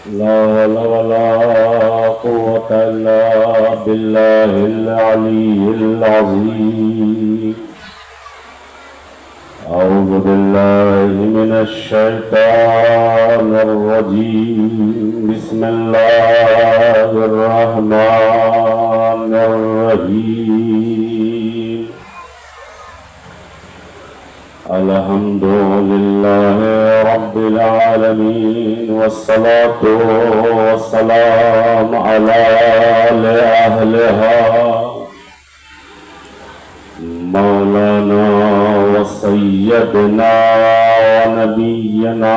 لا حول ولا قوة إلا بالله العلي العظيم. أعوذ بالله من الشيطان الرجيم. بسم الله الرحمن الرحيم. الحمد لله رب العالمين، والصلاة والسلام على أهلها مولانا وسيدنا ونبينا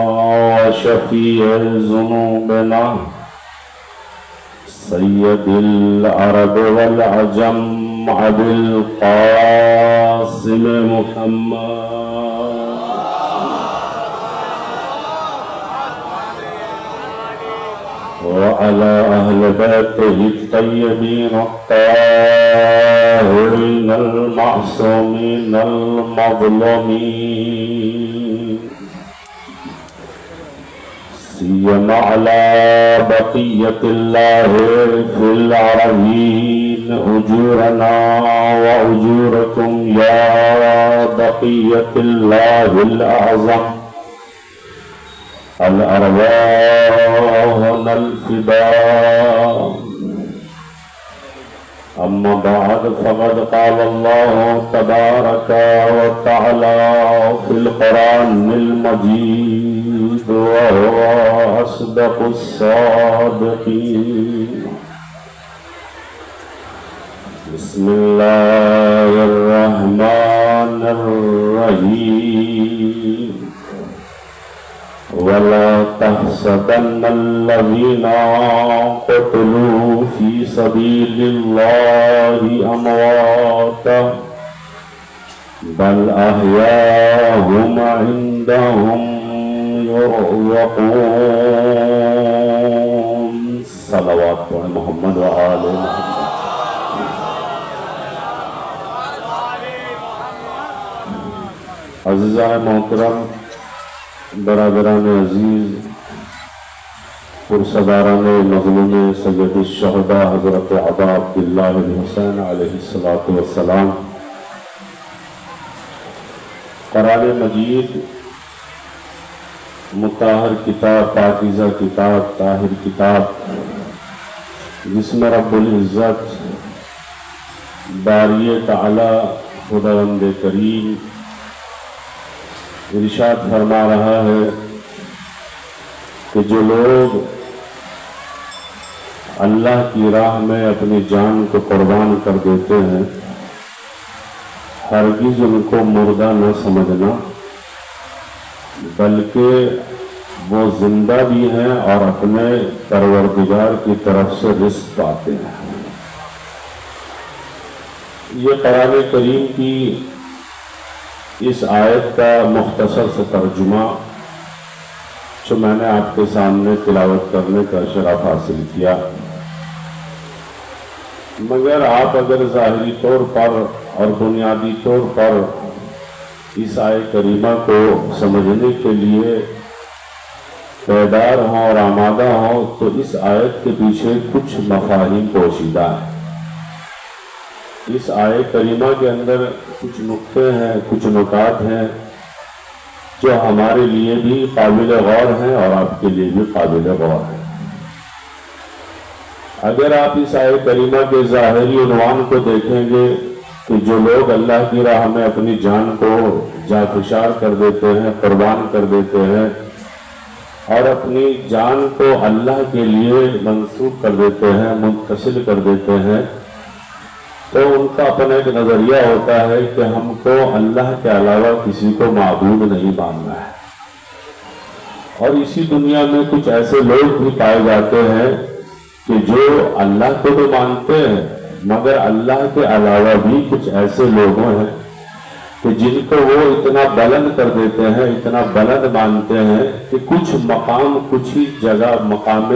وشفيع ذنوبنا سيد العرب والعجم أبي القاسم محمد وعلى أهل بيته الطيبين الطاهرين المعصومين المظلومين، سيما على بقية الله في العالمين. أجورنا وأجوركم يا بقية الله الأعظم. الأرواح الفداء. أما بعد، فقد قال الله تبارك وتعالى في القرآن المجيد وهو أصدق الصادقين. بسم الله الرحمن الرحيم. ولا تحسبن الذين قتلوا في سبيل الله أمواتا بل أحياء عندهم يرزقون. صلوات محمد وآل محمد. عزیزان محترم، برادران عزیز، پرسداران مظلوم سید الشہداء حضرت ابا عبداللہ الحسین علیہ السلام، قرآن مجید مطہر کتاب، پاکیزہ کتاب، طاہر کتاب، جس میں رب العزت باری تعالی خداوند کریم ارشاد فرما رہا ہے کہ جو لوگ اللہ کی راہ میں اپنی جان کو قربان کر دیتے ہیں، ہرگز ان کو مردہ نہ سمجھنا، بلکہ وہ زندہ بھی ہیں اور اپنے پروردگار کی طرف سے رزق پاتے ہیں۔ یہ قرآن کریم کی اس آیت کا مختصر سے ترجمہ جو میں نے آپ کے سامنے تلاوت کرنے کا شرف حاصل کیا، مگر آپ اگر ظاہری طور پر اور بنیادی طور پر اس آیت کریمہ کو سمجھنے کے لیے بیدار ہوں اور آمادہ ہوں تو اس آیت کے پیچھے کچھ مفاہیم پوشیدہ ہیں۔ اس آیت کریمہ کے اندر کچھ نقطے ہیں، کچھ نکات ہیں جو ہمارے لیے بھی قابل غور ہیں اور آپ کے لیے بھی قابل غور ہیں۔ اگر آپ اس آیت کریمہ کے ظاہری عنوان کو دیکھیں گے کہ جو لوگ اللہ کی راہ میں اپنی جان کو جافشار کر دیتے ہیں، قربان کر دیتے ہیں اور اپنی جان کو اللہ کے لیے منسوب کر دیتے ہیں، منتقل کر دیتے ہیں، تو ان کا اپنا ایک نظریہ ہوتا ہے کہ ہم کو اللہ کے علاوہ کسی کو معبود نہیں ماننا ہے۔ اور اسی دنیا میں کچھ ایسے لوگ بھی پائے جاتے ہیں کہ جو اللہ کو تو مانتے ہیں مگر اللہ کے علاوہ بھی کچھ ایسے لوگوں ہیں کہ جن کو وہ اتنا بلند کر دیتے ہیں، اتنا بلند مانتے ہیں کہ کچھ مقام، کچھ ہی جگہ مقام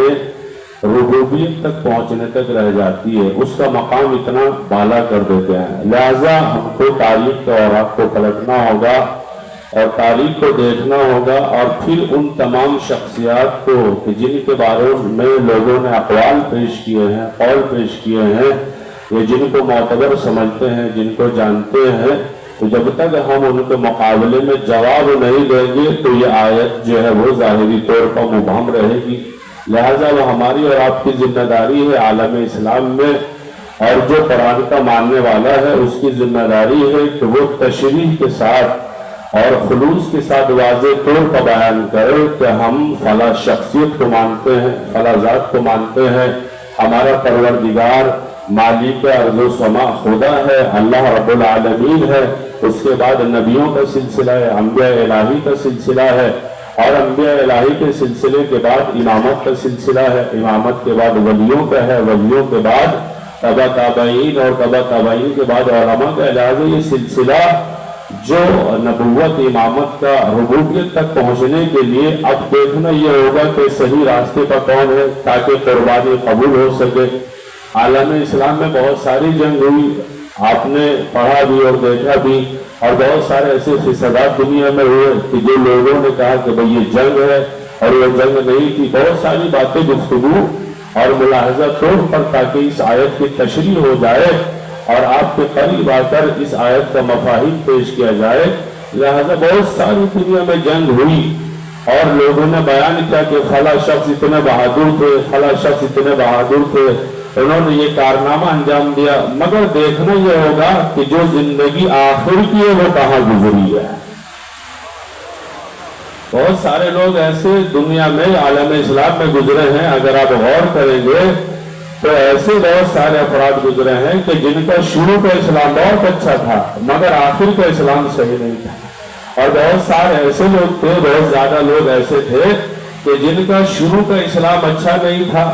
ربوبیت تک پہنچنے تک رہ جاتی ہے، اس کا مقام اتنا بالا کر دیتے ہیں۔ لہذا ہم کو تاریخ کے اوراق کو پلٹنا ہوگا اور تاریخ کو دیکھنا ہوگا، اور پھر ان تمام شخصیات کو کہ جن کے بارے میں لوگوں نے اقوال پیش کیے ہیں، قول پیش کیے ہیں، یہ جن کو معتبر سمجھتے ہیں، جن کو جانتے ہیں، تو جب تک ہم ان کے مقابلے میں جواب نہیں دیں گے تو یہ آیت جو ہے وہ ظاہری طور پر مبہم رہے گی۔ لہٰذا وہ ہماری اور آپ کی ذمہ داری ہے عالم اسلام میں، اور جو قرآن کا ماننے والا ہے اس کی ذمہ داری ہے کہ وہ تشریح کے ساتھ اور خلوص کے ساتھ واضح طور پر بیان کرے کہ ہم فلاں شخصیت کو مانتے ہیں، فلاں ذات کو مانتے ہیں، ہمارا پروردگار مالک ارض و سما خدا ہے، اللہ رب العالمین ہے، اس کے بعد نبیوں کا سلسلہ ہے، انبیاء الہی کا سلسلہ ہے، اور انبیاء الہی کے سلسلے کے بعد امامت کا سلسلہ ہے، امامت کے بعد ولیوں کا ہے، ولیوں کے بعد تبع تابعین، اور تبع تابعین کے بعد علماء کا۔ لہٰذا یہ سلسلہ جو نبوت، امامت کا، ربوبیت تک پہنچنے کے لیے اب دیکھنا یہ ہوگا کہ صحیح راستے پر کون ہے تاکہ قربانی قبول ہو سکے۔ عالم اسلام میں بہت ساری جنگ ہوئی، آپ نے پڑھا بھی اور دیکھا بھی، اور بہت سارے ایسے فسادات دنیا میں ہوئے کہ جو لوگوں نے کہا کہ بھئی یہ جنگ ہے اور یہ جنگ نہیں تھی۔ بہت ساری باتیں گفتگو اور ملاحظہ طور پر تاکہ اس آیت کی تشریح ہو جائے اور آپ کے قریب آ کر اس آیت کا مفاہیم پیش کیا جائے۔ لہذا بہت ساری دنیا میں جنگ ہوئی اور لوگوں نے بیان کیا کہ فلاں شخص اتنے بہادر تھے، فلاں شخص اتنے بہادر تھے، انہوں نے یہ کارنامہ انجام دیا، مگر دیکھنا یہ ہوگا کہ جو زندگی آخر کی ہے وہ کہاں گزری ہے۔ بہت سارے لوگ ایسے دنیا میں عالم اسلام میں گزرے ہیں، اگر آپ غور کریں گے تو ایسے بہت سارے افراد گزرے ہیں کہ جن کا شروع کا اسلام بہت اچھا تھا مگر آخر کا اسلام صحیح نہیں تھا، اور بہت سارے ایسے لوگ تھے، بہت زیادہ لوگ ایسے تھے کہ جن کا شروع کا اسلام اچھا نہیں تھا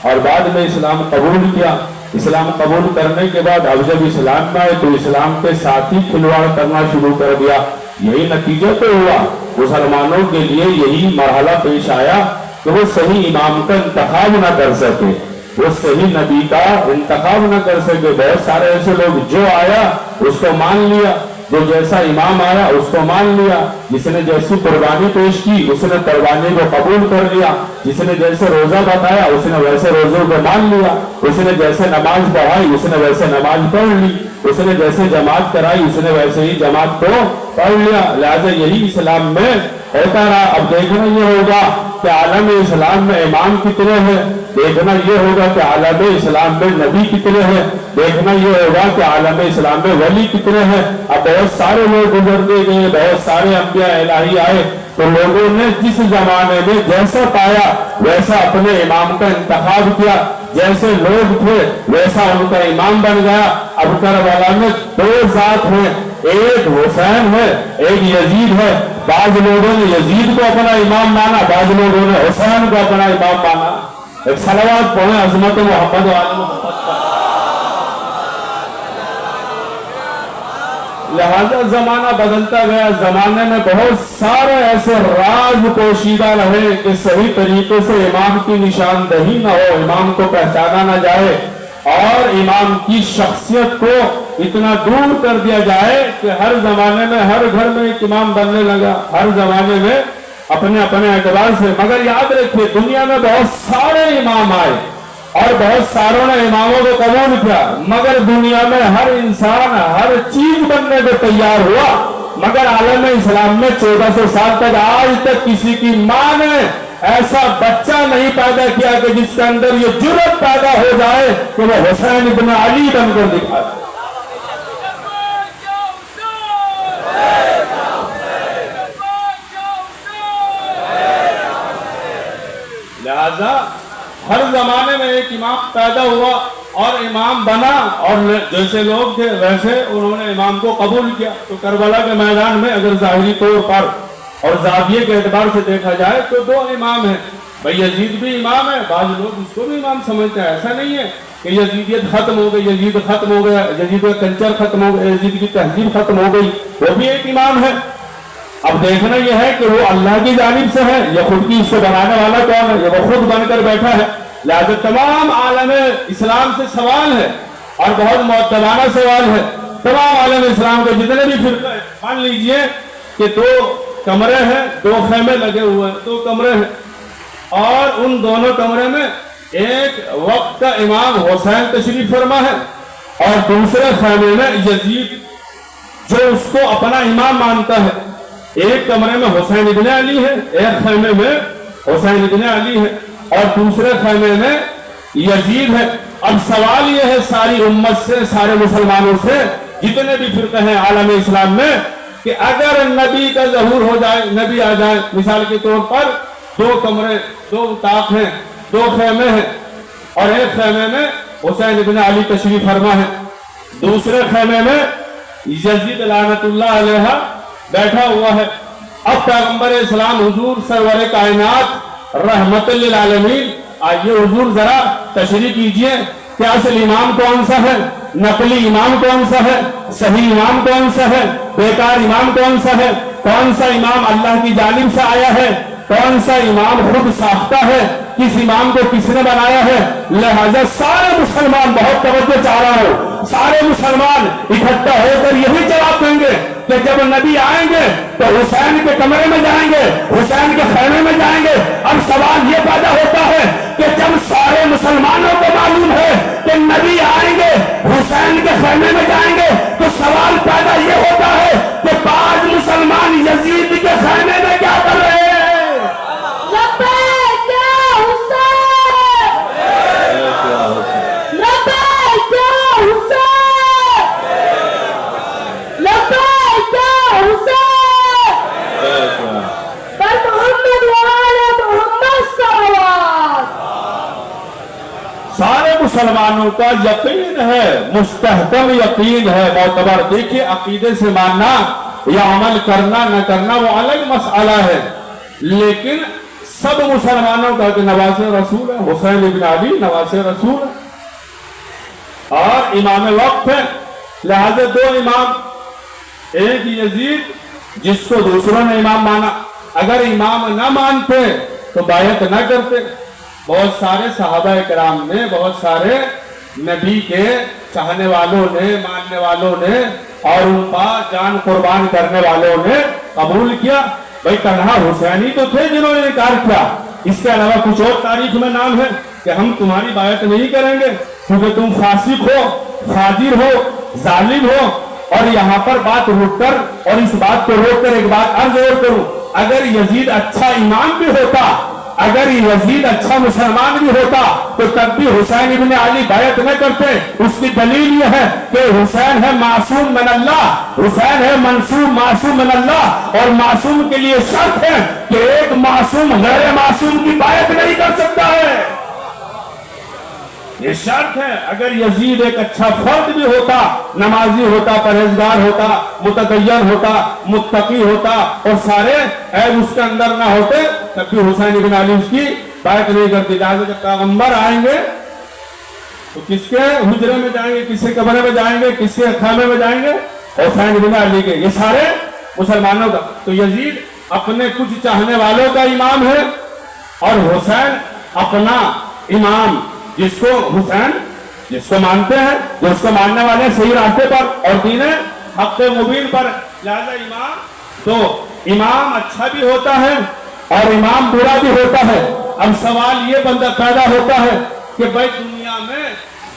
اور بعد میں اسلام قبول کیا۔ اسلام قبول کرنے کے بعد اب جب اسلام میں آئے تو اسلام کے ساتھ ہی کھلواڑ کرنا شروع کر دیا۔ یہی نتیجہ تو ہوا، مسلمانوں کے لیے یہی مرحلہ پیش آیا کہ وہ صحیح امام کا انتخاب نہ کر سکے، وہ صحیح نبی کا انتخاب نہ کر سکے۔ بہت سارے ایسے لوگ جو آیا اس کو مان لیا، جو جیسا امام آیا اس کو مان لیا، جس نے جیسی قربانی پیش کی اس نے قربانی کو قبول کر لیا، جس نے جیسے روزہ بتایا اس نے ویسے روزوں کو مان لیا، اس نے جیسے نماز پڑھائی اس نے ویسے نماز پڑھ لی، اس نے جیسے جماعت کرائی اس نے ویسے ہی جماعت کو پڑھ لیا۔ لہٰذا یہی اسلام میں ہوتا رہا۔ اب دیکھنا یہ ہوگا کہ عالم اسلام میں امام کتنے ہیں، دیکھنا یہ ہوگا کہ عالم اسلام میں نبی کتنے ہیں، دیکھنا یہ ہوگا کہ عالم اسلام میں ولی کتنے ہیں۔ اب بہت سارے لوگ گزرتے گئے، بہت سارے انبیاء الہی آئے، تو لوگوں نے جس زمانے میں جیسا پایا ویسا اپنے امام کا انتخاب کیا، جیسے لوگ تھے ویسا ان کا امام بن گیا۔ اب کربلا میں دو ذات ہیں، ایک حسین ہے، ایک یزید ہے۔ بعض لوگوں نے یزید کو اپنا امام مانا، بعض لوگوں نے حسین کو اپنا امام مانا۔ ایک صلوات پڑھیں عظمت محمد و آل محمد۔ لہذا زمانہ بدلتا گیا، زمانے میں بہت سارے ایسے راز پوشیدہ رہے کہ صحیح طریقے سے امام کی نشاندہی نہ ہو، امام کو پہچانا نہ جائے، اور امام کی شخصیت کو اتنا دور کر دیا جائے کہ ہر زمانے میں ہر گھر میں ایک امام بننے لگا، ہر زمانے میں اپنے اپنے اعتبار سے۔ مگر یاد رکھیے دنیا میں بہت سارے امام آئے اور بہت ساروں نے اماموں کو قبول کیا، مگر دنیا میں ہر انسان ہر چیز بننے کو تیار ہوا، مگر عالم اسلام میں 1400 سال تک آج تک کسی کی ماں نے ایسا بچہ نہیں پیدا کیا کہ جس کے اندر یہ جرأت پیدا ہو جائے کہ وہ حسین ابن علی بن کر دکھا دے۔ لہذا ہر زمانے میں ایک امام پیدا ہوا اور امام بنا، اور جیسے لوگ تھے ویسے انہوں نے امام کو قبول کیا۔ تو کربلا کے میدان میں اگر ظاہری طور پر اور زاویے کے اعتبار سے دیکھا جائے تو دو امام ہیں۔ بھئی یزید بھی امام ہے، بعض لوگ اس کو بھی امام سمجھتے ہیں۔ ایسا نہیں ہے کہ یزیدیت ختم ہو گئی، یزید ختم ہو گیا، یزید کا کلچر ختم ہو گیا، یزید کی تہذیب ختم ہو گئی، وہ بھی ایک امام ہے۔ اب دیکھنا یہ ہے کہ وہ اللہ کی جانب سے ہے یا خود کی اس کو بنانے والا کون ہے، یا وہ خود بن کر بیٹھا ہے۔ لہذا تمام عالم اسلام سے سوال ہے اور بہت معتبرانہ سوال ہے۔ تمام عالم اسلام کے جتنے بھی فرقے مان لیجئے کہ 2 کمرے ہیں، 2 خیمے لگے ہوئے ہیں، 2 کمرے ہیں، اور ان دونوں کمرے میں ایک وقت کا امام حسین تشریف فرما ہے اور دوسرے خیمے میں یزید جو اس کو اپنا امام مانتا ہے۔ ایک کمرے میں حسین ابن علی ہے، ایک خیمے میں حسین ابن علی ہے اور دوسرے خیمے میں یزید ہے۔ اب سوال یہ ہے ساری امت سے، سارے مسلمانوں سے، جتنے بھی فرقے ہیں عالم اسلام میں، کہ اگر نبی کا ظہور ہو جائے، نبی آ جائے، مثال کے طور پر 2 کمرے، 2 طاق ہیں، 2 خیمے ہیں اور ایک خیمے میں حسین ابن علی تشریف فرما ہے، دوسرے خیمے میں یزید لعنت اللہ علیہ بیٹھا ہوا ہے۔ اب پیغمبر اسلام حضور سرور کائنات رحمت للعالمین، آئیے حضور ذرا تشریح کیجئے کہ اصل امام کون سا ہے، نقلی امام کون سا ہے، صحیح امام کون سا ہے، بیکار امام کون سا ہے، کون سا امام اللہ کی جانب سے آیا ہے، کون سا امام خود ساختہ ہے، کس امام کو کس نے بنایا ہے۔ لہذا سارے مسلمان، بہت توجہ چاہ رہا ہوں، سارے مسلمان اکٹھا ہو کر یہی جواب دیں گے کہ جب نبی آئیں گے تو حسین کے کمرے میں جائیں گے، حسین کے خیمے میں جائیں گے۔ اب سوال یہ پیدا ہوتا ہے کہ جب سارے مسلمانوں کو معلوم ہے کہ نبی آئیں گے، حسین کے خیمے میں جائیں گے، تو سوال پیدا یہ ہوتا ہے کہ بعض مسلمان یزید کے خیمے میں کیا کر رہے ہیں؟ سارے مسلمانوں کا یقین ہے، مستحکم یقین ہے، معتبر۔ دیکھیے عقیدے سے ماننا یا عمل کرنا نہ کرنا وہ الگ مسئلہ ہے، لیکن سب مسلمانوں کا کہ نواز رسول ہے، حسین ابن علی نواز رسول ہے اور امام وقت ہے۔ لہذا 2 امام، ایک یزید جس کو دوسروں نے امام مانا، اگر امام نہ مانتے تو بیعت نہ کرتے۔ بہت سارے صحابہ کرام نے، بہت سارے نبی کے چاہنے والوں نے، ماننے والوں نے اور ان کا جان قربان کرنے والوں نے قبول کیا۔ بھئی تنہا حسینی تو تھے جنہوں نے انکار کیا، اس کے علاوہ کچھ اور تاریخ میں نام ہے کہ ہم تمہاری بیعت نہیں کریں گے کیونکہ تم فاسق ہو، فاجر ہو، ظالم ہو۔ اور یہاں پر بات رک کر اور اس بات کو روک کر ایک بات عرض اور کروں، اگر یزید اچھا امام بھی ہوتا، اگر یزید اچھا مسلمان بھی ہوتا تو تب بھی حسین ابن علی بیعت نہ کرتے۔ اس کی دلیل یہ ہے کہ حسین ہے معصوم من اللہ، حسین ہے منصوب معصوم من اللہ، اور معصوم کے لیے شرط ہے کہ ایک معصوم غیر معصوم کی بیعت نہیں کر سکتا ہے، یہ شرط ہے۔ اگر یزید ایک اچھا فرد بھی ہوتا، نمازی ہوتا، پرہیزگار ہوتا، متدین ہوتا، متقی ہوتا اور سارے عیب اس کے اندر نہ ہوتے، تب بھی حسین ابن علی اس کی بیعت نہیں کرتی۔ لہٰذا جب پیغمبر آئیں گے تو کس کے حجرے میں جائیں گے، کس کے کمرے میں جائیں گے، کس کے خیمے میں جائیں گے؟ حسین ابن علی کے۔ یہ سارے مسلمانوں کا۔ تو یزید اپنے کچھ چاہنے والوں کا امام ہے اور حسین اپنا امام، جس کو حسین جس کو مانتے ہیں، جس کو ماننے والے صحیح راستے پر اور دین حق مبین پر۔ لہذا امام تو امام اچھا بھی ہوتا ہے اور امام برا بھی ہوتا ہے۔ اب سوال یہ بندہ پیدا ہوتا ہے کہ بھائی دنیا میں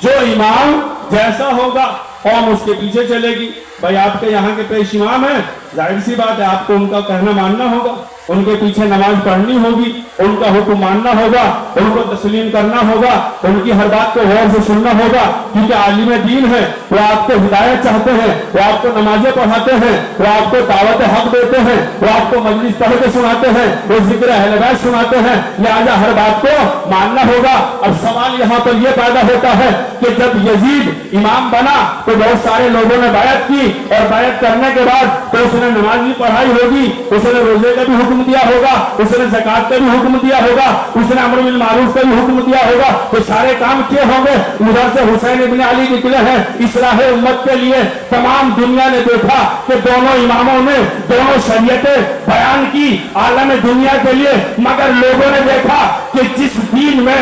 جو امام جیسا ہوگا قوم اس کے پیچھے چلے گی۔ بھائی آپ کے یہاں کے پیش امام ہیں، ظاہر سی بات ہے آپ کو ان کا کہنا ماننا ہوگا، ان کے پیچھے نماز پڑھنی ہوگی، ان کا حکم ماننا ہوگا، ان کو تسلیم کرنا ہوگا، ان کی ہر بات کو غور سے سننا ہوگا، کیونکہ عالم دین ہے، وہ آپ کو ہدایت چاہتے ہیں، وہ آپ کو نمازیں پڑھاتے ہیں، وہ آپ کو دعوت حق دیتے ہیں، وہ آپ کو مجلس پڑھ کے سناتے ہیں، وہ ذکر اہل بیت سناتے ہیں، لہذا ہر بات کو ماننا ہوگا۔ اب سوال یہاں پر یہ پیدا ہوتا ہے کہ جب یزید امام بنا تو بہت سارے لوگوں نے بیعت کی اور بیعت کرنے کے بعد تو اس نے نماز بھی پڑھائی ہوگی، اس نے روزے کا بھی حکم دیا ہوگا، اس نے زکات کا بھی حکم دیا ہوگا، اس نے امر بالمعروف کا بھی حکم دیا ہوگا، تو سارے کام کیے ہوں گے۔ ادھر سے حسین ابن علی نکلے ہیں اصلاح امت کے لیے۔ تمام دنیا نے دیکھا کہ دونوں اماموں نے دونوں شریعتیں بیان کی عالم دنیا کے لیے، مگر لوگوں نے دیکھا کہ جس دین میں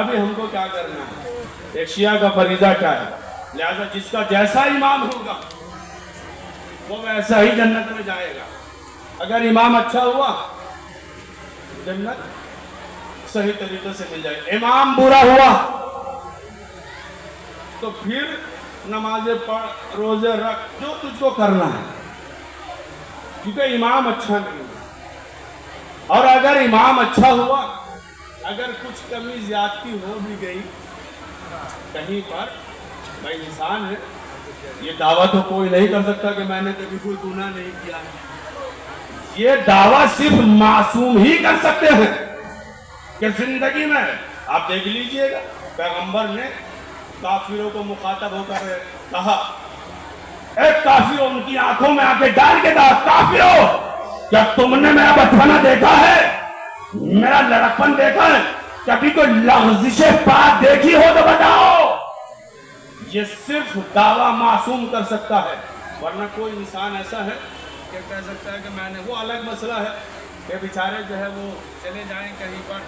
ابھی ہم کو کیا کرنا ہے؟ ایک شیعہ کا فریضہ کیا ہے؟ لہذا جس کا جیسا امام ہوگا وہ ویسا ہی جنت میں جائے گا. اگر امام اچھا ہوا جنت صحیح طریقے سے مل جائے. امام برا ہوا تو پھر نمازیں پڑھ روزے رکھ جو تجھ کو کرنا ہے, کیونکہ امام اچھا نہیں ہے. اور اگر امام اچھا ہوا, اگر کچھ کمی زیادتی ہو بھی گئی کہیں پر, بھائی انسان ہے, یہ دعویٰ تو کوئی نہیں کر سکتا کہ میں نے کبھی کوئی گناہ نہیں کیا. یہ دعویٰ صرف معصوم ہی کر سکتے ہیں کہ زندگی میں آپ دیکھ لیجئے گا پیغمبر نے کافروں کو مخاطب ہو کر کہا, اے کافروں, ان کی آنکھوں میں آنکھیں ڈال کے کہا, کافروں کیا تم نے میرا بچپنا دیکھا ہے, میرا لڑکپن دیکھا ہے, کبھی کوئی لغزش پاک دیکھی ہو تو بتاؤ. یہ صرف دعویٰ معصوم کر سکتا ہے, ورنہ کوئی انسان ایسا ہے کہ کہہ سکتا ہے کہ میں نے, وہ الگ مسئلہ ہے کہ بیچارے جو ہے وہ چلے جائیں کہیں پر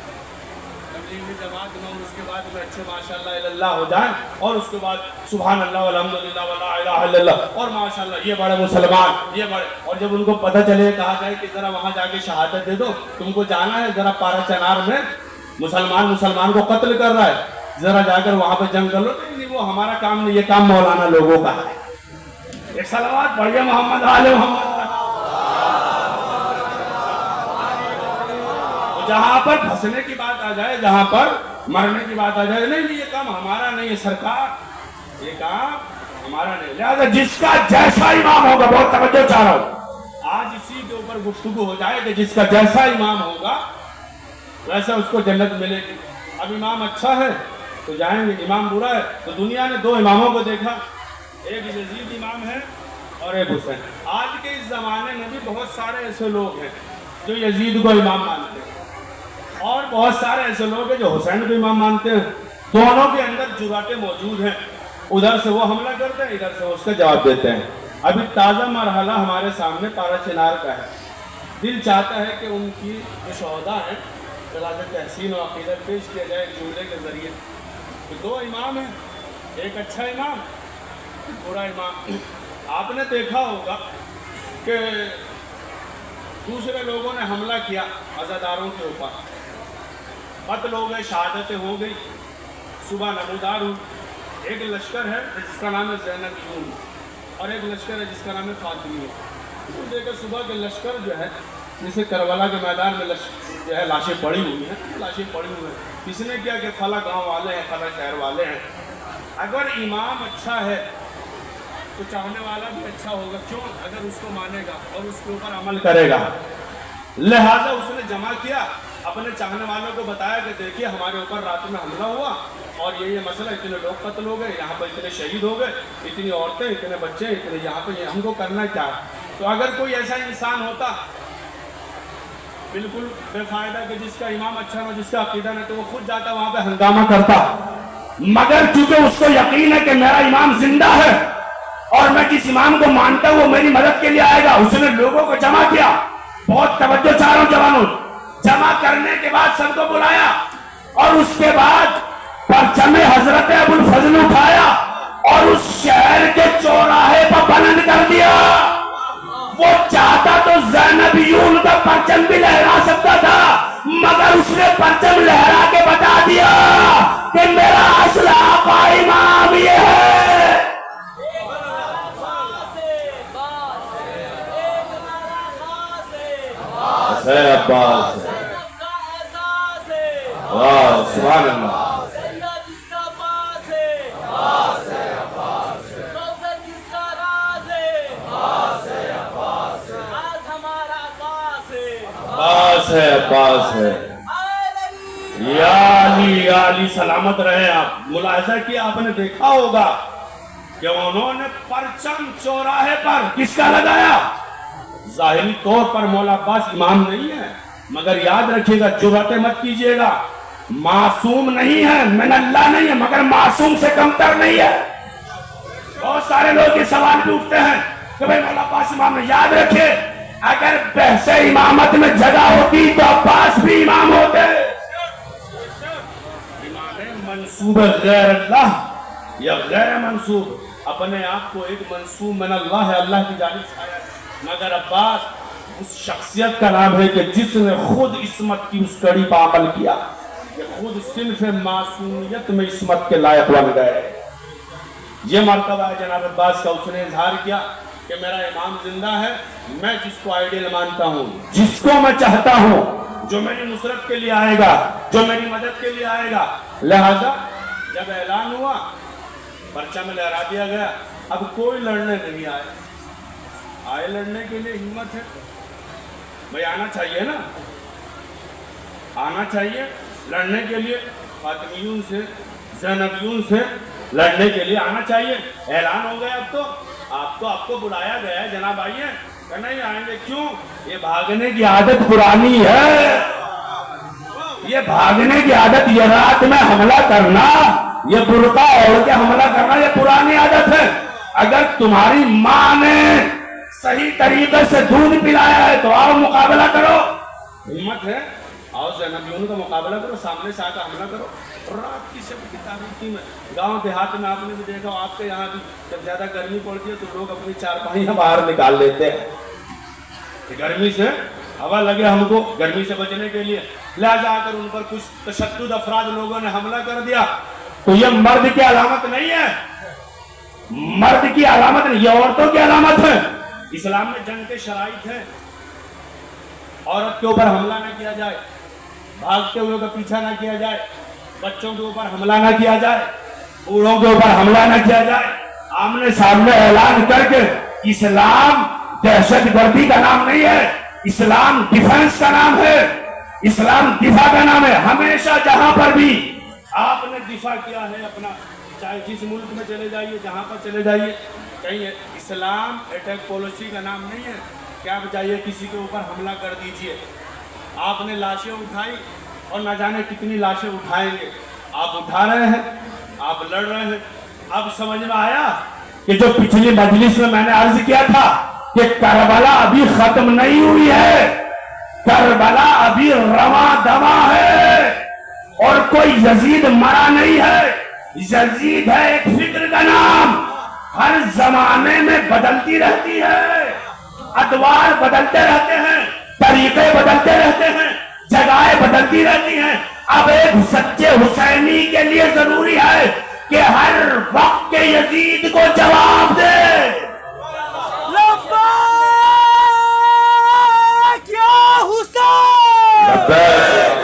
تبلیغی جماعت میں, اس کے بعد میں اچھے ماشاءاللہ اللہ ہو جائیں, اور اس کے بعد سبحان اللہ والحمدللہ ولا الہ الا اللہ, اور ماشاءاللہ یہ بڑے مسلمان, یہ بڑے. اور جب ان کو پتہ چلے, کہا جائے کہ ذرا وہاں جا کے شہادت دے دو, تم کو جانا ہے ذرا پارا چنار میں مسلمان کو قتل کر رہا ہے, ذرا جا کر وہاں پہ جنگ کر لو. نہیں, وہ ہمارا کام نہیں, یہ کام مولانا لوگوں کا ہے. ایک صلوات پڑھیے محمد آل محمد. جہاں پر پھنسنے کی بات آ جائے, جہاں پر مرنے کی بات آ جائے, نہیں یہ کام ہمارا نہیں ہے سرکار, یہ کام ہمارا نہیں. لہذا جس کا جیسا امام ہوگا, بہت توجہ چاہ رہا ہوں, آج اسی کے اوپر گفتگو ہو جائے کہ جس کا جیسا امام ہوگا ویسا اس کو جنت ملے گی. اب امام اچھا ہے تو جائیں گے, امام برا ہے تو دنیا نے دو اماموں کو دیکھا, ایک یزید امام ہے اور ایک حسین. آج کے اس زمانے میں بھی بہت سارے ایسے لوگ ہیں جو یزید کو امام مانتے ہیں, اور بہت سارے ایسے لوگ ہیں جو حسین کو امام مانتے ہیں. دونوں کے اندر جراتیں موجود ہیں, ادھر سے وہ حملہ کرتے ہیں, ادھر سے اس کا جواب دیتے ہیں. ابھی تازہ مرحلہ ہمارے سامنے پارا چنار کا ہے. دل چاہتا ہے کہ ان کی جو شہداء ہیں چنانچہ تحسین و عقیدت پیش کیا جائے جملے کے ذریعے. تو دو امام ہیں, ایک اچھا امام, برا امام. آپ نے دیکھا ہوگا کہ دوسرے لوگوں نے حملہ کیا عزاداروں کے اوپر, قتل ہو گئے, شہادتیں ہو گئی, صبح نمودار ہوئی. ایک لشکر ہے جس کا نام ہے زینب یون, اور ایک لشکر ہے جس کا نام ہے فاطمی. تو دیکھیں صبح کے لشکر جو ہے, جیسے کربلا کے میدان میں جو ہے لاشیں پڑی ہوئی ہیں, لاشیں پڑی ہوئی ہیں. کسی نے کیا کہ فلاں گاؤں والے ہیں, فلاں شہر والے ہیں. اگر امام اچھا ہے تو چاہنے والا بھی اچھا ہوگا. کیوں؟ اگر اس کو مانے گا اور اس کے اوپر عمل کرے گا. لہذا اس نے جمع کیا, اپنے چاہنے والوں کو بتایا کہ دیکھیے ہمارے اوپر رات میں حملہ ہوا اور یہ مسئلہ, اتنے لوگ قتل ہو گئے, یہاں پر اتنے شہید ہو گئے, اتنی عورتیں, اتنے بچے, اتنے یہاں پہ, ہم کو کرنا کیا ہے. تو اگر کوئی ایسا انسان ہوتا بالکل بے فائدہ کہ جس کا امام اچھا ہو, جس کا عقیدہ نہیں, تو وہ خود جاتا وہاں پہ ہنگامہ کرتا. مگر چونکہ اس کو یقین ہے کہ میرا امام زندہ ہے اور میں جس امام کو مانتا ہوں وہ میری مدد کے لیے آئے گا, اس نے لوگوں کو جمع کیا. بہت توجہ چاہ رہا ہوں جوانوں. جمع کرنے کے بعد سب کو بلایا اور اس کے بعد پرچم حضرت ابو الفضل اٹھایا اور اس شہر کے چوراہے پر بلند کر دیا. وہ چاہتا تو زینب یون کا پرچم بھی لہرا سکتا تھا, مگر اس نے پرچم لہرا کے بتا دیا کہ میرا اصل آقا امام یہ ہے. عباس واہ سبحان اللہ. عباس ہے, عباس ہے. یا علی, یا علی سلامت رہے آپ. ملاحظہ کیا آپ نے, دیکھا ہوگا کہ انہوں نے پرچم چوراہے پر کس کا لگایا. ظاہری طور پر مولا عباس امام نہیں ہے, مگر یاد رکھیے گا, جرأتیں مت کیجیے گا, معصوم نہیں ہے, من اللہ نہیں ہے, مگر معصوم سے کمتر نہیں ہے. بہت سارے لوگ یہ سوال بھی اٹھتے ہیں کہ بھئی مولا عباس امام نے. یاد رکھے, اگر بحث امامت میں جگہ ہوتی تو عباس بھی امام ہوتے. امام منصوب غیر اللہ یا غیر منصوب، اپنے آپ کو ایک منصوب من اللہ ہے، اللہ کی جانب سے آیا ہے، مگر عباس اس شخصیت کا نام ہے کہ جس نے خود عصمت کی اس کڑی پر عمل کیا، کہ خود صنف معصومیت میں عصمت کے لائق بن گئے۔ یہ مرتبہ ہے جناب عباس کا، اس نے اظہار کیا کہ میرا امام زندہ ہے، میں جس کو آئیڈیل مانتا ہوں، جس کو میں چاہتا ہوں، جو میری نصرت کے لیے آئے گا، جو میری مدد کے لیے آئے گا۔ لہذا جب اعلان ہوا، پرچہ میں لہرا دیا گیا، اب کوئی لڑنے نہیں آئے لڑنے کے لیے ہمت ہے بھائی، آنا چاہیے نا، آنا چاہیے لڑنے کے لیے، فاطمیون سے زینبیون سے لڑنے کے لیے آنا چاہیے۔ اعلان ہو گیا، اب تو آپ کو بلایا گیا ہے، جناب آئیے، کہ نہیں آئیں گے، کیوں؟ یہ بھاگنے کی عادت پرانی ہے، یہ بھاگنے کی عادت، یہ رات میں حملہ کرنا، یہ برقع اوڑھ کے حملہ کرنا، یہ پرانی عادت ہے۔ اگر تمہاری ماں نے صحیح طریقے سے دودھ پلایا ہے تو آؤ مقابلہ کرو، ہمت ہے، آؤ زینبیون کا مقابلہ کرو، سامنے سے آ کر حملہ کرو۔ رات کی شب کی تاریکی میں گاؤں دیہات میں آپ نے بھی دیکھا، آپ کے یہاں بھی جب زیادہ گرمی پڑتی ہے تو لوگ اپنی چارپائیاں باہر نکال لیتے ہیں کہ گرمی سے ہوا لگے ہم کو، گرمی سے بچنے کے لیے، لہذا آ کر ان پر کچھ تشدد افراد لوگوں نے حملہ کر دیا۔ تو یہ مرد کی علامت نہیں ہے، مرد کی علامت نہیں، یہ عورتوں کی علامت ہے۔ اسلام میں جنگ کے شرائط ہیں، عورت کے اوپر حملہ نہ کیا جائے، بھاگتے ہوئے کا پیچھا نہ کیا جائے، بچوں کے اوپر حملہ نہ کیا جائے، بوڑھوں کے اوپر حملہ نہ کیا جائے، آمنے سامنے اعلان کر کے۔ اسلام دہشت گردی کا نام نہیں ہے، اسلام ڈیفنس کا نام ہے، اسلام دفاع کا نام ہے۔ ہمیشہ جہاں پر بھی آپ نے دفاع کیا ہے اپنا، چاہے جس ملک میں چلے جائیے، جہاں پر چلے جائیے، کہیں اسلام اٹیک پالیسی کا نام نہیں ہے کہ آپ جائیے کسی کے اوپر حملہ کر دیجئے۔ آپ نے لاشیں اٹھائی اور نہ جانے کتنی لاشیں اٹھائیں گے، آپ اٹھا رہے ہیں، آپ لڑ رہے ہیں۔ اب سمجھ میں آیا کہ جو پچھلی مجلس میں نے عرض کیا تھا کہ کربلا ابھی ختم نہیں ہوئی ہے، کربلا ابھی رواں دواں ہے، اور کوئی یزید مرا نہیں ہے۔ یزید ہے ایک فکر کا نام، ہر زمانے میں بدلتی رہتی ہے، ادوار بدلتے رہتے ہیں، طریقے بدلتے رہتے ہیں، جگہیں بدلتی رہتی ہیں۔ اب ایک سچے حسینی کے لیے ضروری ہے کہ ہر وقت کے یزید کو جواب دے۔ لبیک یا حسین، لبیک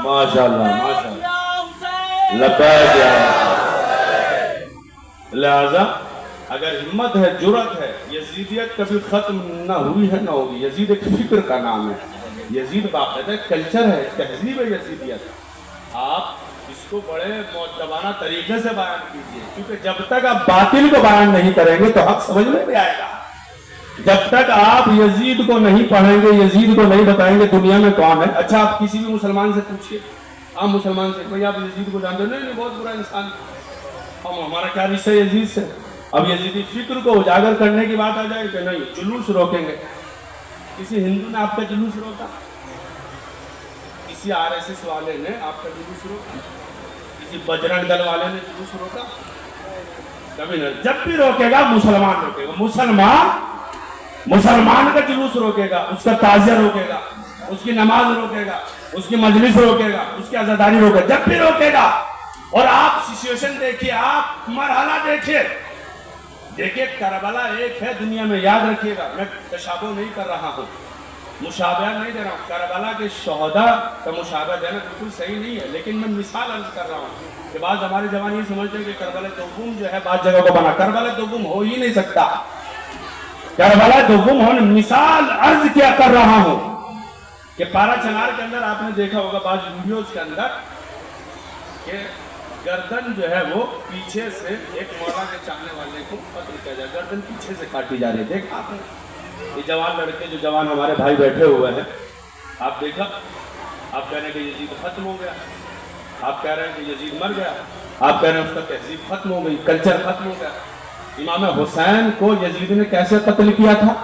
ماشاءاللہ ماشاءاللہ، لبیک یا حسین۔ لہذا اگر ہمت ہے، جرأت ہے، یزیدیت کبھی ختم نہ ہوئی ہے نہ ہوگی۔ یزید ایک فکر کا نام ہے، یزید باقاعدہ کلچر ہے، تہذیب ہے یزیدیت۔ آپ اس کو بڑے مؤدبانہ طریقے سے بیان کیجئے، کیونکہ جب تک آپ باطل کو بیان نہیں کریں گے تو حق سمجھ میں نہیں آئے گا۔ جب تک آپ یزید کو نہیں پڑھیں گے، یزید کو نہیں بتائیں گے دنیا میں کون ہے۔ اچھا آپ کسی بھی مسلمان سے پوچھئے، عام مسلمان سے، بھئی آپ یزید کو جانتے ہیں؟ نہیں بہت برا انسان، ہمارا کیا رشتہ یزید سے؟ اب یزیدی فکر کو اجاگر کرنے کی بات آ جائے کہ نہیں جلوس روکیں گے۔ کسی ہندو نے آپ کا جلوس روکا؟ کسی RSS والے نے آپ کا جلوس روکا؟ کسی بجرنگ دل والے نے جلوس روکا؟ کبھی نہیں۔ جب بھی روکے گا مسلمان روکے گا، مسلمان کا جلوس روکے گا، اس کا تعزیہ روکے گا، اس کی نماز روکے گا، اس کی مجلس روکے گا، اس کی عزاداری روکے گا، جب بھی روکے گا۔ اور آپ سچویشن دیکھیے، آپ مرحلہ دیکھیے، کربلا ایک ہے دنیا میں، یاد رکھیے گا، میں تشابہ نہیں کر رہا ہوں، مشابہ نہیں دے رہا ہوں۔ کربلا کے شہداء کا مشابہ دینا بالکل صحیح نہیں ہے، لیکن میں مثال عرض کر رہا ہوں کہ بعض ہمارے جوان یہ سمجھتے ہیں کہ کربلا دوم جو ہے بعض جگہ کو بنا، کربلا دوم ہو ہی نہیں سکتا۔ کربلا دوم ہونے مثال عرض کیا کر رہا ہوں کہ پارا چنار کے اندر آپ نے دیکھا ہوگا بعض ویڈیوز کے اندر کہ گردن جو ہے وہ پیچھے سے ایک مولا کے چاہنے والے کو قتل کیا جائے، گردن پیچھے سے کاٹی جا رہی ہے. دیکھا آپ نے یہ جوان لڑکے جو جوان ہمارے بھائی بیٹھے ہوئے ہیں، آپ دیکھا، آپ کہہ رہے ہیں کہ یزید ختم ہو گیا، آپ کہہ رہے ہیں کہ یزید مر گیا، آپ کہہ رہے ہیں اس کا تہذیب ختم ہو گئی، کلچر ختم ہو گیا. امام حسین کو یزید نے کیسے قتل کیا تھا؟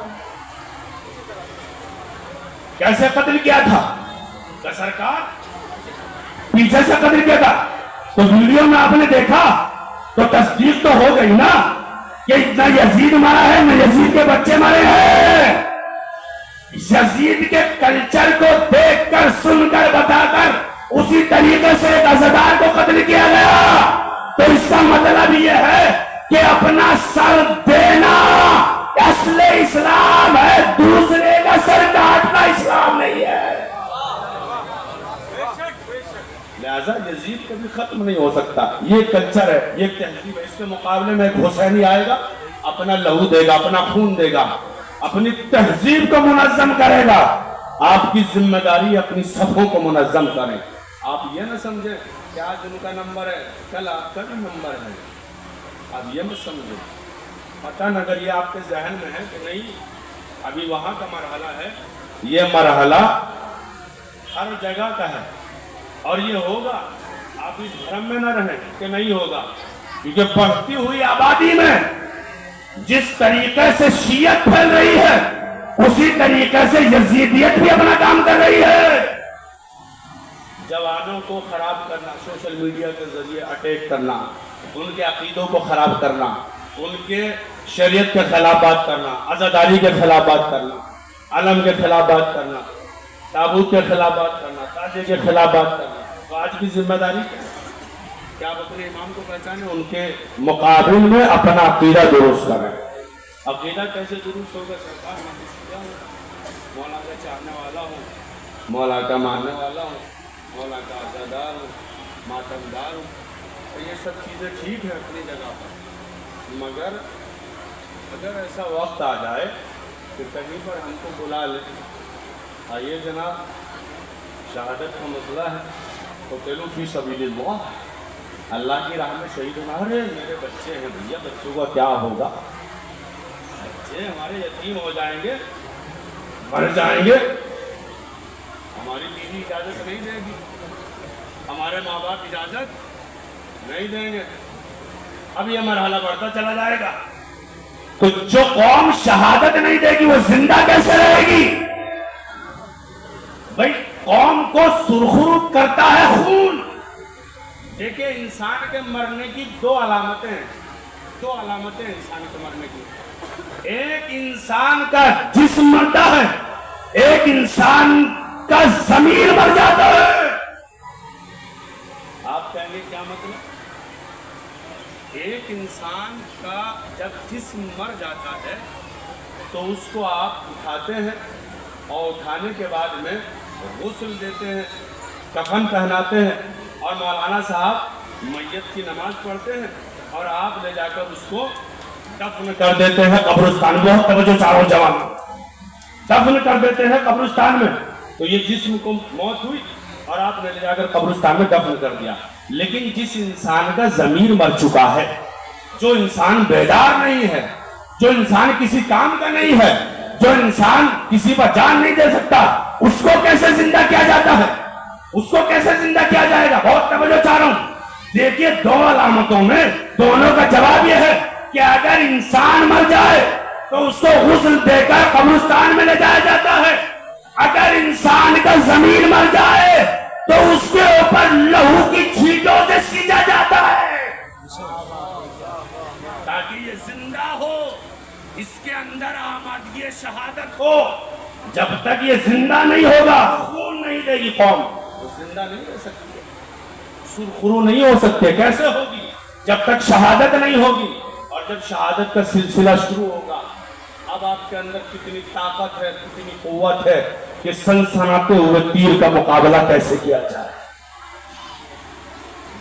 کیسے قتل کیا تھا؟ کہ سرکار پیچھے سے قتل کیا تھا. تو ویڈیو میں آپ نے دیکھا تو تصدیق تو ہو گئی نا کہ اتنا یزید مرا ہے، نہ یزید کے بچے مرے ہیں. یزید کے کلچر کو دیکھ کر، سن کر، بتا کر اسی طریقے سے ایک عزادار کو قتل کیا گیا. تو اس کا مطلب یہ ہے کہ اپنا سر دینا اصل اسلام ہے، دوسرے کا سر کاٹنا اسلام نہیں ہے. لہذا یزید کبھی ختم نہیں ہو سکتا. یہ کلچر ہے، یہ تہذیب ہے. اس کے مقابلے میں ایک حسینی آئے گا، اپنا لہو دے گا، اپنا خون دے گا، اپنی تہذیب کو منظم کرے گا. آپ کی ذمہ داری اپنی صفوں کو منظم کریں. آپ یہ نہ سمجھیں کہ آج ان کا نمبر ہے، کل آپ کا بھی نمبر ہے. آپ یہ مت سمجھیں. پتہ نہ اگر یہ آپ کے ذہن میں ہے کہ نہیں ابھی وہاں کا مرحلہ ہے، یہ مرحلہ ہر جگہ کا ہے اور یہ ہوگا. آپ اس بھرم میں نہ رہیں کہ نہیں ہوگا، کیونکہ بڑھتی ہوئی آبادی میں جس طریقے سے شیعت پھیل رہی ہے اسی طریقے سے یزیدیت بھی اپنا کام کر رہی ہے. جوانوں کو خراب کرنا، سوشل میڈیا کے ذریعے اٹیک کرنا، ان کے عقیدوں کو خراب کرنا، ان کے شریعت کے خلاف بات کرنا، عزاداری کے خلاف بات کرنا، علم کے خلاف بات کرنا، تابوت کے خلاف بات کرنا، تاجے کے خلاف بات کرنا. تو آج کی ذمہ داری کیا ہے کہ آپ اپنے امام کو پہچانیں، ان کے مقابل میں اپنا عقیدہ درست کریں. عقیدہ کیسے درست ہوگا؟ سرکار میں کیا ہوں، مولا کا چاہنے والا ہوں، مولا کا ماننے والا ہوں، مولا کا عزادار ہوں، ماتمدار ہوں. تو یہ سب چیزیں ٹھیک ہیں اپنی جگہ پر، مگر اگر ایسا وقت آ جائے کہ کہیں پر ہم کو بلا لیں، آئیے جناب شہادت کا مسئلہ ہے تو قتلوا فی سبیل اللہ، اللہ کی راہ میں شہید ہونا. ارے میرے بچے ہیں بھیا، بچوں کا کیا ہوگا؟ بچے ہمارے یتیم ہو جائیں گے، مر جائیں گے، ہماری بیوی اجازت نہیں دے گی، ہمارے ماں باپ اجازت نہیں دیں گے. اب یہ مرحلہ بڑھتا چلا جائے گا. تو جو قوم شہادت نہیں دے گی وہ زندہ کیسے رہے گی؟ بھائی قوم کو سرخرو کرتا ہے خون. دیکھیں انسان کے مرنے کی دو علامتیں ہیں، دو علامتیں انسان کے مرنے کی. ایک انسان کا جسم مرتا ہے، ایک انسان کا ضمیر مر جاتا ہے. آپ کہیں گے کیا مطلب؟ ایک انسان کا جب جسم مر جاتا ہے تو اس کو آپ اٹھاتے ہیں اور اٹھانے کے بعد میں غسل دیتے ہیں، کفن پہناتے ہیں اور مولانا صاحب میت کی نماز پڑھتے ہیں اور آپ لے جا کر اس کو دفن کر دیتے ہیں قبرستان میں. بہت توجہ چاہو جوان، دفن کر دیتے ہیں قبرستان میں. تو یہ جسم کو موت ہوئی اور آپ نے لے جا کر قبرستان میں دفن کر دیا. لیکن جس انسان کا ضمیر مر چکا ہے، جو انسان بیدار نہیں ہے، جو انسان کسی کام کا نہیں ہے، جو انسان کسی پر جان نہیں دے سکتا، اس کو کیسے زندہ کیا جاتا ہے؟ اس کو کیسے زندہ کیا جائے گا؟ بہت توجہ چاہ رہا ہوں. دیکھیے دو علامتوں میں دونوں کا جواب یہ ہے کہ اگر انسان مر جائے تو اس کو غسل دے کر قبرستان میں لے جایا جاتا ہے. اگر انسان کا ضمیر مر جائے تو اس کے اوپر لہو کی چھینٹوں سے سینچا جاتا ہے تاکہ یہ زندہ ہو، اس کے اندر آمادگی شہادت ہو. جب تک یہ زندہ نہیں ہوگا، خون نہیں دے گی قوم، تو زندہ نہیں رہ سکتی، سرخرو نہیں ہو سکتے. کیسے ہوگی؟ جب تک شہادت نہیں ہوگی. اور جب شہادت کا سلسلہ شروع ہوگا، اب آپ کے اندر کتنی طاقت ہے، کتنی قوت ہے کہ سنسناتے ہوئے تیر کا مقابلہ کیسے کیا جائے.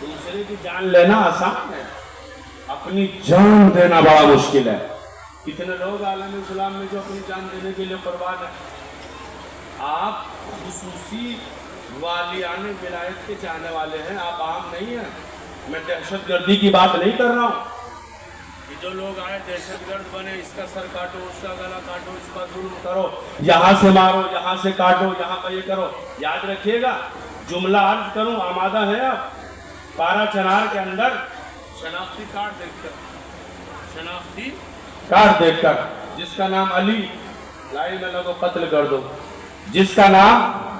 دوسرے کی جان لینا آسان ہے، اپنی جان دینا بڑا مشکل ہے. کتنے لوگ عالم اسلام میں جو اپنی جان دینے کے لیے قربان ہیں. آپ خصوصی والیان ولایت کے چاہنے والے ہیں، آپ عام نہیں ہیں۔ میں دہشت گردی کی بات نہیں کر رہا ہوں کہ جو لوگ آئے دہشت گرد بنے، اس کا سر کاٹو، اس کا گلا کاٹو، اس کا ظلم کرو، یہاں سے مارو، یہاں سے کاٹو، یہاں پر یہ کرو۔ یاد رکھیے گا، جملہ عرض کروں، آمادہ ہیں آپ؟ پارا چنار کے اندر شناختی کارڈ دیکھ کر، شناختی کارڈ دیکھ کر، جس کا نام علی، لائن میں لگو قتل کر دو۔ جس کا نام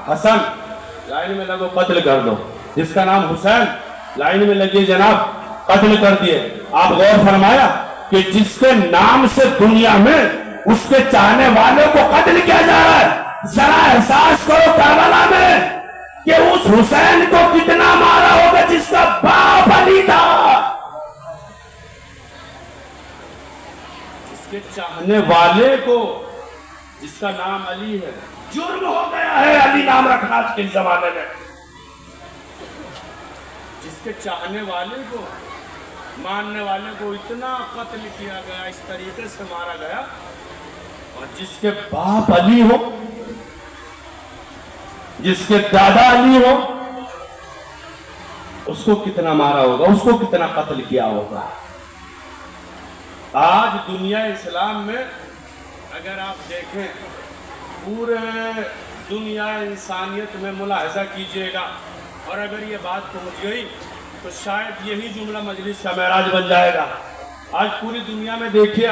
حسن، لائن میں لگو قتل کر دو۔ جس کا نام حسین، لائن میں لگیے جناب، قتل کر دیے۔ آپ غور فرمایا کہ جس کے نام سے دنیا میں اس کے چاہنے والوں کو قتل کیا جا رہا ہے، ذرا احساس کرو کربلا میں کہ اس حسین کو کتنا مارا ہوگا جس کا باپ علی تھا۔ جس کے چاہنے والے کو، جس کا نام علی ہے، جرم ہو گیا ہے علی نام رکھنا آج کے زمانے میں۔ جس کے چاہنے والے کو، ماننے والے کو اتنا قتل کیا گیا، اس طریقے سے مارا گیا، اور جس کے باپ علی ہو، جس کے دادا علی ہو، اس کو کتنا مارا ہوگا، اس کو کتنا قتل کیا ہوگا۔ آج دنیا اسلام میں اگر آپ دیکھیں، پورے دنیا انسانیت میں ملاحظہ کیجئے گا، اور اگر یہ بات پہنچ گئی تو شاید یہی جملہ مجلس کا معراج بن جائے گا۔ آج پوری دنیا میں دیکھیے،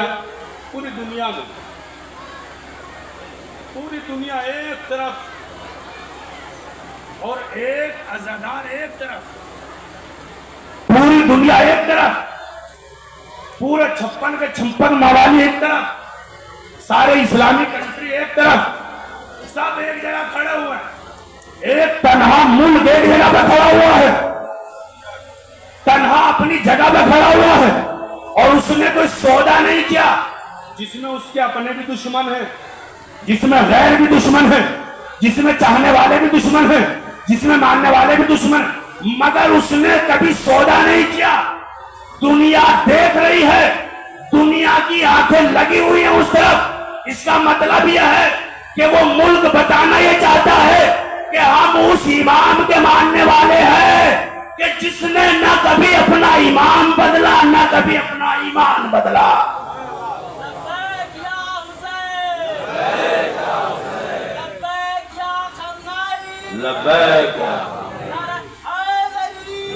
پوری دنیا میں، پوری دنیا ایک طرف اور ایک عزادار ایک طرف، پوری دنیا ایک طرف، پورے 56 کے 56 موالی ایک طرف، سارے اسلامی کنٹری ایک طرف، سب ایک جگہ کھڑے ہوئے ہیں۔ ایک تنہا ملک ایک جگہ پہ کھڑا ہوا ہے، تنہا اپنی جگہ پہ کھڑا ہوا ہے، اور اس نے کوئی سودا نہیں کیا، جس میں اس کے اپنے بھی دشمن ہیں، جس میں غیر بھی دشمن ہیں، جس میں چاہنے والے بھی دشمن ہیں، جس میں ماننے والے بھی دشمن ہیں، مگر اس نے کبھی سودا نہیں کیا۔ دنیا دیکھ رہی ہے، دنیا کی آنکھیں لگی ہوئی ہیں اس طرف۔ اس کا مطلب یہ ہے کہ وہ ملک بتانا یہ چاہتا ہے کہ ہم اس امام کے ماننے والے ہیں کہ جس نے نہ کبھی اپنا امام بدلا، نہ کبھی اپنا ایمان بدلا۔ لبیک یا حسین، لبیک یا حسین، لبیک یا خمینی، لبیک نعرہ حیدری۔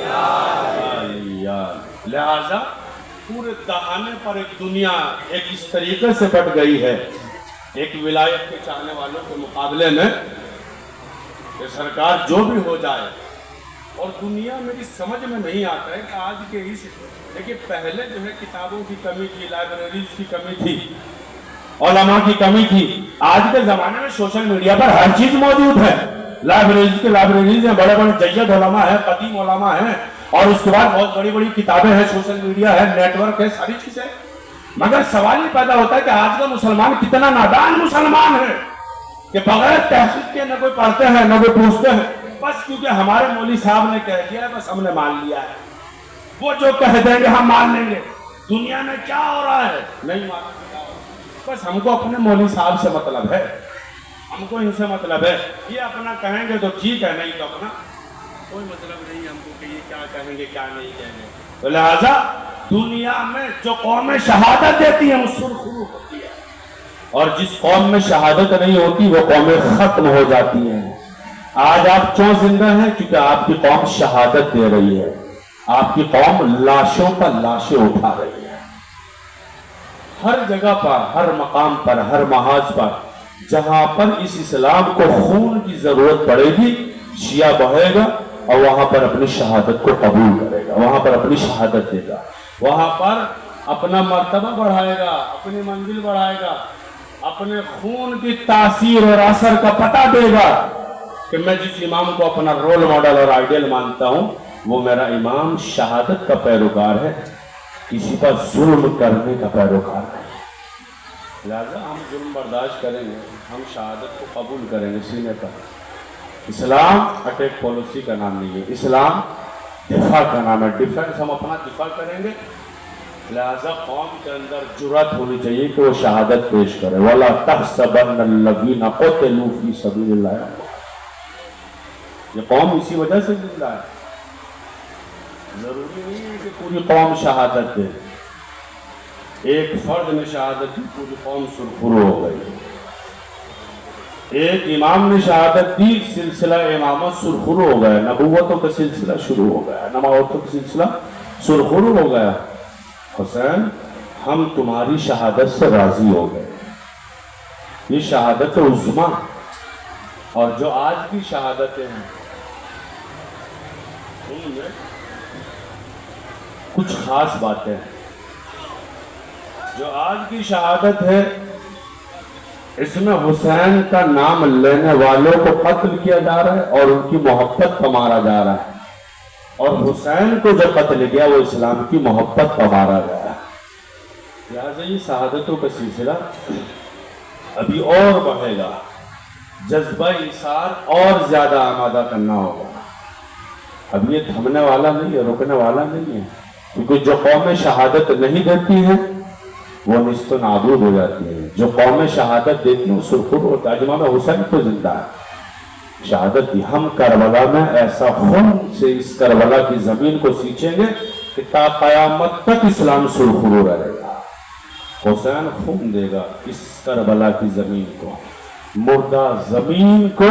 لہذا پورے دہانے پر ایک دنیا ایک اس طریقے سے بٹ گئی ہے، ایک ولایت کے چاہنے والوں کے مقابلے میں، کہ سرکار جو بھی ہو جائے۔ اور دنیا میری سمجھ میں نہیں آتا ہے کہ آج کے اس، دیکھیے پہلے جو ہے کتابوں کی کمی تھی، لائبریریز کی کمی تھی، علماء کی کمی تھی۔ آج کے زمانے میں سوشل میڈیا پر ہر چیز موجود ہے، لائبریریز ہیں، بڑے بڑے جید علماء ہیں، قدیم علماء ہیں، اور اس کے بعد بہت بڑی بڑی کتابیں ہیں، سوشل میڈیا ہے، نیٹ ورک ہے، ساری چیزیں۔ مگر سوال یہ پیدا ہوتا ہے کہ آج کا مسلمان کتنا نادان مسلمان ہے کہ بغیر تحقیق کے نہ کوئی پڑھتے ہیں نہ کوئی پوچھتے ہیں، بس کیونکہ ہمارے مولوی صاحب نے کہہ دیا ہے بس ہم نے مان لیا ہے، وہ جو کہہ دیں گے ہم مان لیں گے۔ دنیا میں کیا ہو رہا ہے نہیں معلوم، بس ہم کو اپنے مولوی صاحب سے مطلب ہے، ہم کو ان سے مطلب ہے، یہ اپنا کہیں گے تو ٹھیک ہے، نہیں تو اپنا کوئی مطلب نہیں ہم کو کہ یہ کیا کہیں گے کیا نہیں کہیں گے۔ تو لہذا دنیا میں جو قومیں شہادت دیتی ہیں وہ سرخرو ہوتی ہے، اور جس قوم میں شہادت نہیں ہوتی وہ قومیں ختم ہو جاتی ہیں۔ آج آپ کیوں زندہ ہیں؟ کیونکہ آپ کی قوم شہادت دے رہی ہے، آپ کی قوم لاشوں پر لاشیں اٹھا رہی ہے۔ ہر جگہ پر، ہر مقام پر، ہر محاذ پر جہاں پر اس اسلام کو خون کی ضرورت پڑے گی، شیعہ بہے گا اور وہاں پر اپنی شہادت کو قبول کرے گا، وہاں پر اپنی شہادت دے گا، وہاں پر اپنا مرتبہ بڑھائے گا، اپنی منزل بڑھائے گا، اپنے خون کی تاثیر اور اثر کا پتہ دے گا کہ میں جس امام کو اپنا رول ماڈل اور آئیڈیل مانتا ہوں وہ میرا امام شہادت کا پیروکار ہے، کسی پر ظلم کرنے کا پیروکار نہیں۔ لہذا ہم ظلم برداشت کریں گے، ہم شہادت کو قبول کریں گے سینے پر۔ اسلام اٹیک پالیسی کا نام نہیں ہے، اسلام دفاع کا نام ہے۔ ڈیفنس ہم اپنا دفاع کریں گے، لہذا قوم کے اندر جرأت ہونی چاہیے کہ وہ شہادت پیش کرے وَلَا تَحْسَبَنَّ الَّذِينَ قُتِلُوا فِي سَبِيلِ اللَّهِ. یہ قوم اسی وجہ سے زندہ ہے. ضروری نہیں ہے کہ پوری قوم شہادت دے. ایک فرد نے شہادت دی پوری قوم سرخرو ہو گئی. ایک امام نے شہادت دی سلسلہ امامت سرخرو ہو گیا. نبوتوں کا سلسلہ شروع ہو گیا. نبوتوں کا سلسلہ سرخرو ہو گیا. حسین ہم تمہاری شہادت سے راضی ہو گئے. یہ شہادت عظمیٰ اور جو آج کی شہادتیں ہیں ان میں کچھ خاص باتیں ہیں. جو آج کی شہادت ہے اس میں حسین کا نام لینے والوں کو قتل کیا جا رہا ہے اور ان کی محبت پر مارا جا رہا ہے. اور حسین کو جو قتل کیا وہ اسلام کی محبت پر مارا گیا. لہٰذا یہ شہادتوں کا سلسلہ ابھی اور بڑھے گا. جذبہ ایثار اور زیادہ آمادہ کرنا ہوگا. اب یہ تھمنے والا نہیں ہے, رکنے والا نہیں ہے. کیونکہ جو قومیں شہادت نہیں دیتی ہیں وہ نست و نابود ہو جاتی ہیں. جو قومیں شہادت دیتی ہیں وہ سرخرو ہوتا ہے. امام حسین تو زندہ ہے, شہادت دی. ہم کربلا میں ایسا خون سے اس کربلا کی زمین کو سینچیں گے کہ تا قیامت تک اسلام سرخرو رہے گا. حسین خون دے گا اس کربلا کی زمین کو, مردہ زمین کو,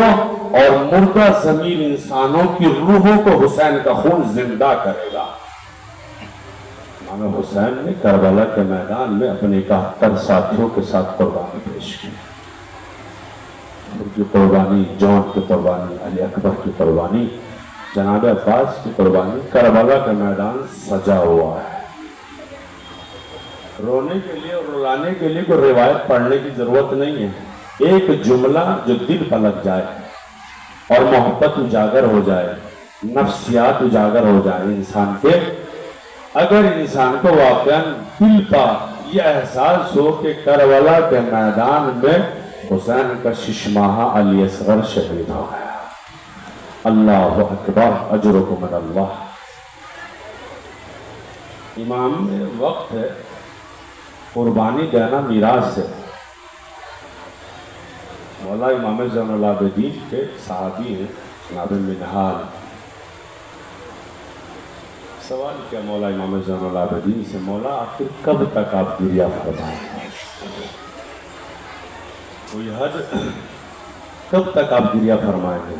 اور مردہ زمین انسانوں کی روحوں کو حسین کا خون زندہ کرے گا. امام حسین نے کربلا کے میدان میں اپنے 71 ساتھیوں کے ساتھ قربانی پیش کی. ان کی قربانی, جون کی قربانی, علی اکبر کی قربانی, جناب عباس کی قربانی. کربلا کا میدان سجا ہوا ہے. رونے کے لیے اور رلانے کے لیے کوئی روایت پڑھنے کی ضرورت نہیں ہے. ایک جملہ جو دل پر لگ جائے اور محبت اجاگر ہو جائے, نفسیات اجاگر ہو جائے انسان کے. اگر انسان کو واقعاً دل پر یہ احساس ہو کہ کربلا کے میدان میں حسین کا 6 ماہہ علی اصغر شہید ہو گیا, اللہ اکبر, اجرکم من اللہ. امام میں وقت ہے قربانی دینا میراث ہے. مولا امام زین العابدین کے صحابی ہیں جناب منہال. سوال کیا مولا امام زین العابدین سے, مولا آخر کب تک آپ گریہ فرمائیں گے؟ کوئی حد, کب تک آپ گریہ فرمائیں گے؟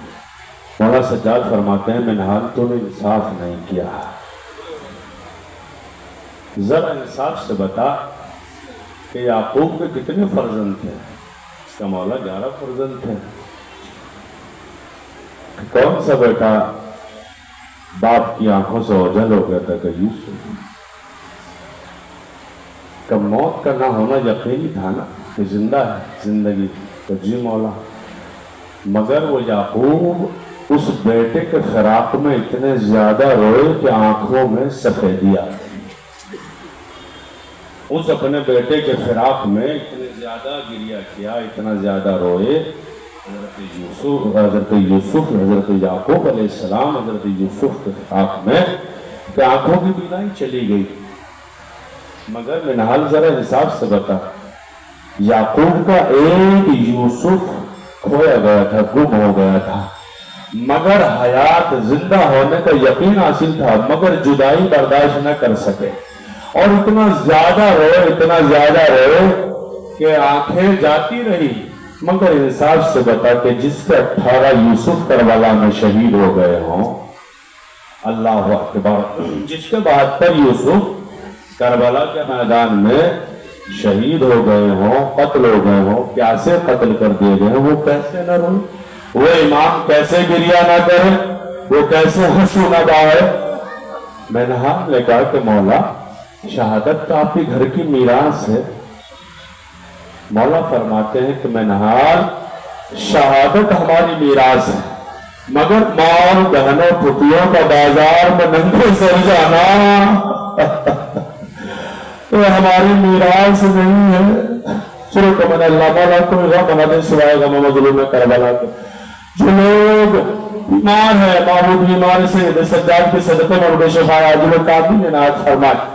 مولا سجاد فرماتے ہیں منہال تو نے انصاف نہیں کیا, ذرا انصاف سے بتا کہ یعقوب کے کتنے فرزند تھے؟ اس کا مولا 11 فرزند تھے. کون سا بیٹا باپ کی آنکھوں سے اوجھل ہو گیا تھا کہ یوسف کا موت کا نہ ہونا یقینی تھا نا کہ زندہ ہے, زندگی تو جی مولا. مگر وہ یعقوب اس بیٹے کے فراق میں اتنے زیادہ روئے کہ آنکھوں میں سفیدی آ گئی. اس اپنے بیٹے کے فراق میں اتنے زیادہ گریہ کیا, اتنا زیادہ روئے. حضرت یعقوب علیہ السلام حضرت یوسف کے فراق میں کہ آنکھوں کی بینائی چلی گئی. مگر منہال ذرا انصاف سے بتا, یعقوب کا ایک یوسف کھویا گیا تھا, گم ہو گیا تھا, مگر حیات زندہ ہونے کا یقین حاصل تھا, مگر جدائی برداشت نہ کر سکے اور اتنا زیادہ روئے کہ آنکھیں جاتی رہی. مگر انصاف سے بتا کہ جس کے 18 یوسف کربلا میں شہید ہو گئے ہوں, اللہ اکبر, جس کے 72 یوسف کربلا کے میدان میں شہید ہو گئے ہوں, قتل ہو گئے ہوں, کیسے قتل کر دیے گئے ہیں, وہ کیسے نہ روئے؟ وہ امام کیسے گریہ نہ کرے؟ وہ کیسے ہنسو نہ گائے؟ منہال نے کہا کہ مولا شہادت تو آپ کے گھر کی میراث ہے. مولا فرماتے ہیں کہ منہال شہادت ہماری میراث ہے, مگر ماں بہنوں پھوپھیوں کا بازار میں ننگے سر جانا تو ہماری میراث نہیں ہے. شروع کو میں نے اللہ مولا کو غم نہ دے سوائے غم مظلوم کربلا کے. جو لوگ بیمار ہیں, معبود بیمار سے سجاد کے صدقے میں ان کو شفا عاجل و کامل عنایت فرمائے.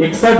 61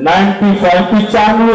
95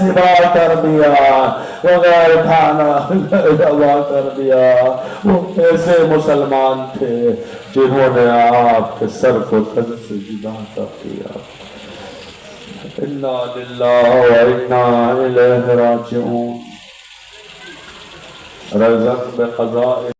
زبا کر دیا، بغیر کھانا دوا کر دیا۔ وہ ایسے مسلمان تھے جنہوں نے آپ کے سر کو تن سے جدا کر دیا۔ انا للہ و انا الیہ راجعون۔ رزق بقضاء